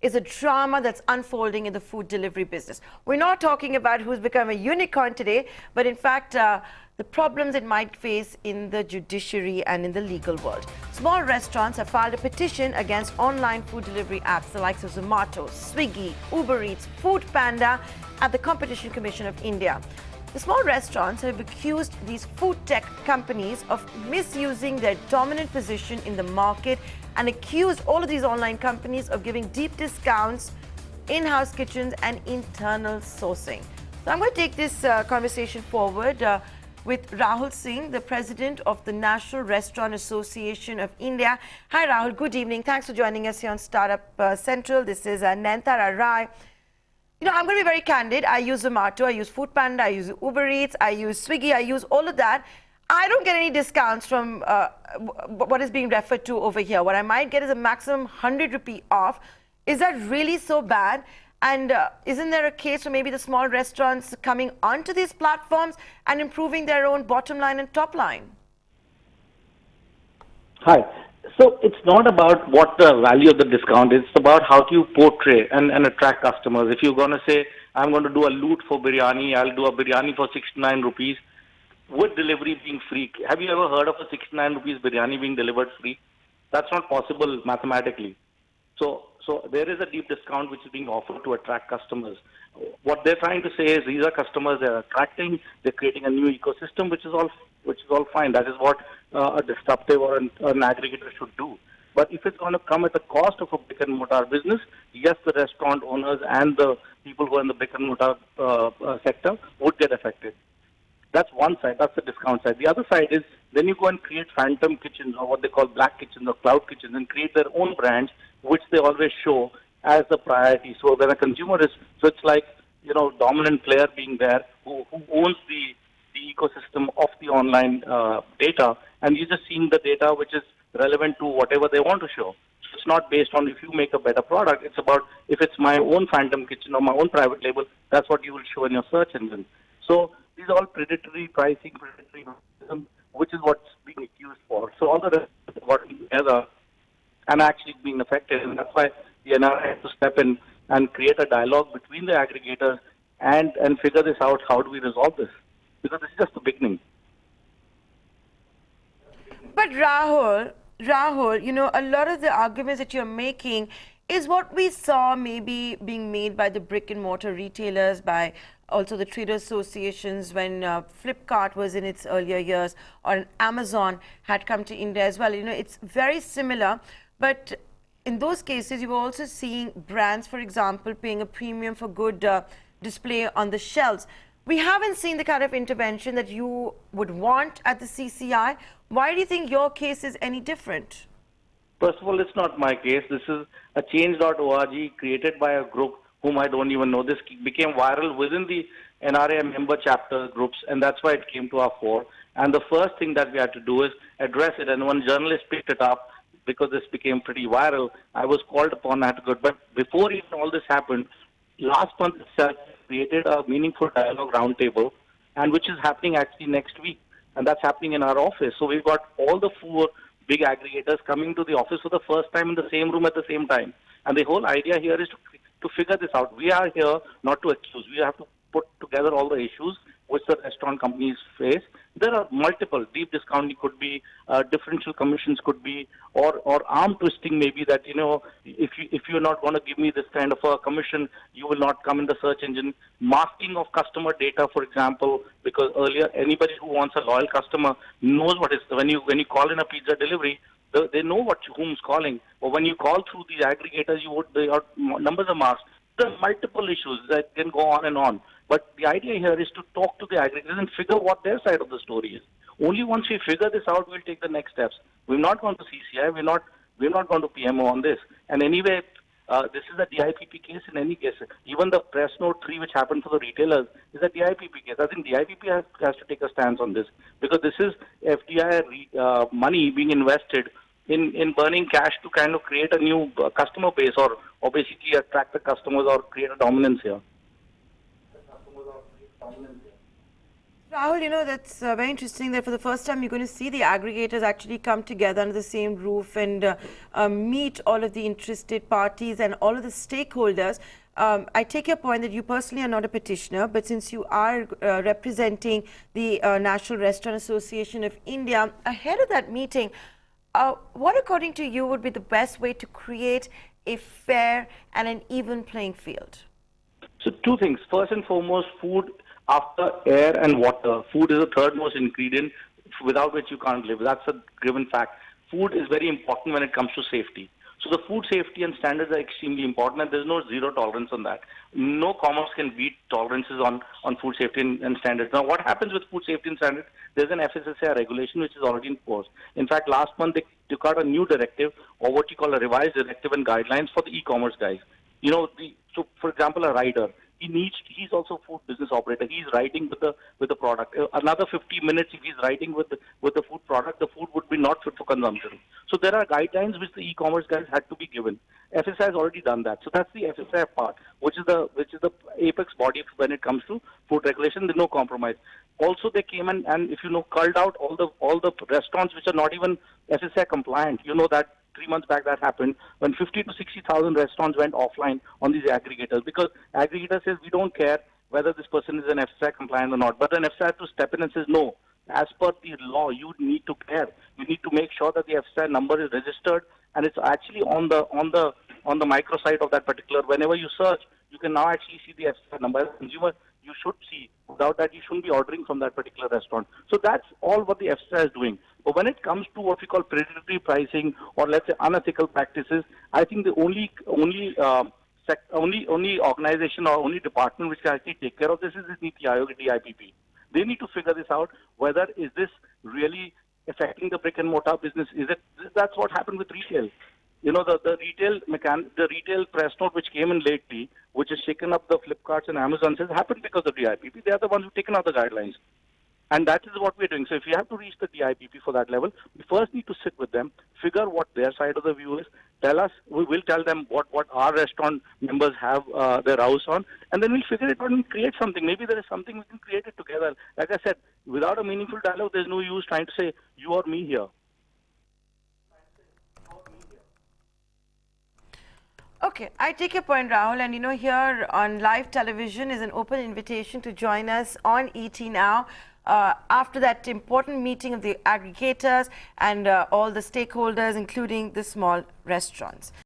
is a drama that's unfolding in the food delivery business. We're not talking about who's become a unicorn today, but in fact, the problems it might face in the judiciary and in the legal world. Small restaurants have filed a petition against online food delivery apps, the likes of Zomato, Swiggy, Uber Eats, Food Panda, at the Competition Commission of India. The small restaurants have accused these food tech companies of misusing their dominant position in the market and accused all of these online companies of giving deep discounts, in-house kitchens and internal sourcing. So I'm going to take this conversation forward with Rahul Singh, the president of the National Restaurant Association of India. Hi Rahul, good evening. Thanks for joining us here on Startup Central. This is NRAI. I'm going to be very candid. I use Zomato, I use Food Panda, I use Uber Eats, I use Swiggy, I use all of that. I don't get any discounts from what is being referred to over here. What I might get is a maximum 100 rupee off. Is that really so bad? And isn't there a case for maybe the small restaurants coming onto these platforms and improving their own bottom line and top line? Hi. So it's not about what the value of the discount is. It's about how do you portray and attract customers. If you're going to say, I'm going to do a loot for biryani, I'll do a biryani for 69 rupees with delivery being free. Have you ever heard of a 69 rupees biryani being delivered free? That's not possible mathematically. So there is a deep discount which is being offered to attract customers. What they're trying to say is these are customers they're attracting, they're creating a new ecosystem, which is all fine. That is what a disruptive or an aggregator should do. But if it's going to come at the cost of a brick and mortar business, yes, the restaurant owners and the people who are in the brick and mortar sector would get affected. That's one side. That's the discount side. The other side is then you go and create phantom kitchens or what they call black kitchens or cloud kitchens and create their own brands, which they always show as the priority. So when a consumer is, so it's like, dominant player being there who owns the ecosystem of the online data, and you're just seeing the data which is relevant to whatever they want to show. So it's not based on if you make a better product. It's about if it's my own phantom kitchen or my own private label, that's what you will show in your search engine. So these are all predatory pricing, which is what's being accused for. So all the rest is working together and actually being affected, and that's why the NRAI has to step in and create a dialogue between the aggregators and figure this out. How do we resolve this? Because this is just the beginning. But Rahul, a lot of the arguments that you're making is what we saw maybe being made by the brick and mortar retailers, by also the trade associations when Flipkart was in its earlier years, or Amazon had come to India as well. It's very similar, but in those cases, you were also seeing brands, for example, paying a premium for good display on the shelves. We haven't seen the kind of intervention that you would want at the CCI. Why do you think your case is any different? First of all, it's not my case. This is a change.org created by a group whom I don't even know. This became viral within the NRAI member chapter groups, and that's why it came to our fore. And the first thing that we had to do is address it, and one journalist picked it up because this became pretty viral. I was called upon, I had to go. But before even all this happened, last month itself, created a meaningful dialogue roundtable, and which is happening actually next week, and that's happening in our office. So we've got all the 4 big aggregators coming to the office for the first time in the same room at the same time. And the whole idea here is to figure this out. We are here not to accuse. We have to put together all the issues which the restaurant companies face. There are multiple. Deep discounting could be, differential commissions could be, or arm twisting maybe that, if you're not going to give me this kind of a commission, you will not come in the search engine. Masking of customer data, for example, because earlier anybody who wants a loyal customer knows what is, when you call in a pizza delivery, they know whom's calling. But when you call through these aggregators, your numbers are masked. There are multiple issues that can go on and on. But the idea here is to talk to the aggregators and figure what their side of the story is. Only once we figure this out, we'll take the next steps. We've not gone to CCI. We're not gone to PMO on this. And anyway, this is a DIPP case in any case. Even the press note 3, which happened for the retailers, is a DIPP case. I think DIPP has to take a stance on this, because this is FDI money being invested in burning cash to kind of create a new customer base, or basically attract the customers or create a dominance here. Rahul, that's very interesting that for the first time you're going to see the aggregators actually come together under the same roof and meet all of the interested parties and all of the stakeholders. I take your point that you personally are not a petitioner, but since you are representing the National Restaurant Association of India, ahead of that meeting, what according to you would be the best way to create a fair and an even playing field? So two things. First and foremost, food, after air and water, food is the third most ingredient without which you can't live. That's a given fact. Food is very important when it comes to safety. So the food safety and standards are extremely important, and there's no zero tolerance on that. No commerce can beat tolerances on food safety and standards. Now, what happens with food safety and standards? There's an FSSAI regulation which is already in force. In fact, last month they took out a new directive, or what you call a revised directive and guidelines for the e-commerce guys. So for example, a rider, he's also a food business operator. He's riding with the product. Another 50 minutes, if he's riding with the food product, the food would be not fit for consumption. So there are guidelines which the e-commerce guys had to be given. FSI has already done that. So that's the FSI part, which is the apex body when it comes to food regulation. There's no compromise. Also, they came and if culled out all the restaurants which are not even FSI compliant. You know that 3 months back that happened when 50 to 60,000 restaurants went offline on these aggregators, because aggregator says we don't care whether this person is an FSI compliant or not. But then FSI has to step in and says no. As per the law, you need to care. You need to make sure that the FSI number is registered and it's actually on the microsite of that particular. Whenever you search, you can now actually see the FSI number. As a consumer, you should see. Without that, you shouldn't be ordering from that particular restaurant. So that's all what the FSI is doing. But when it comes to what we call predatory pricing or let's say unethical practices, I think the only organization or only department which can actually take care of this is the Niti Aayog, DIPP. They need to figure this out. Whether is this really affecting the brick and mortar business? That's what happened with retail. The retail press note which came in lately, which has shaken up the Flipkarts and Amazons, has happened because of DIPP. They are the ones who've taken out the guidelines. And that is what we're doing. So if you have to reach the DIPP for that level, we first need to sit with them, figure what their side of the view is, tell us, we will tell them what our restaurant members have their house on, and then we'll figure it out and create something. Maybe there is something we can create it together. Like I said, without a meaningful dialogue, there's no use trying to say you or me here. Okay, I take your point, Rahul, and here on live television is an open invitation to join us on ET Now after that important meeting of the aggregators and all the stakeholders, including the small restaurants.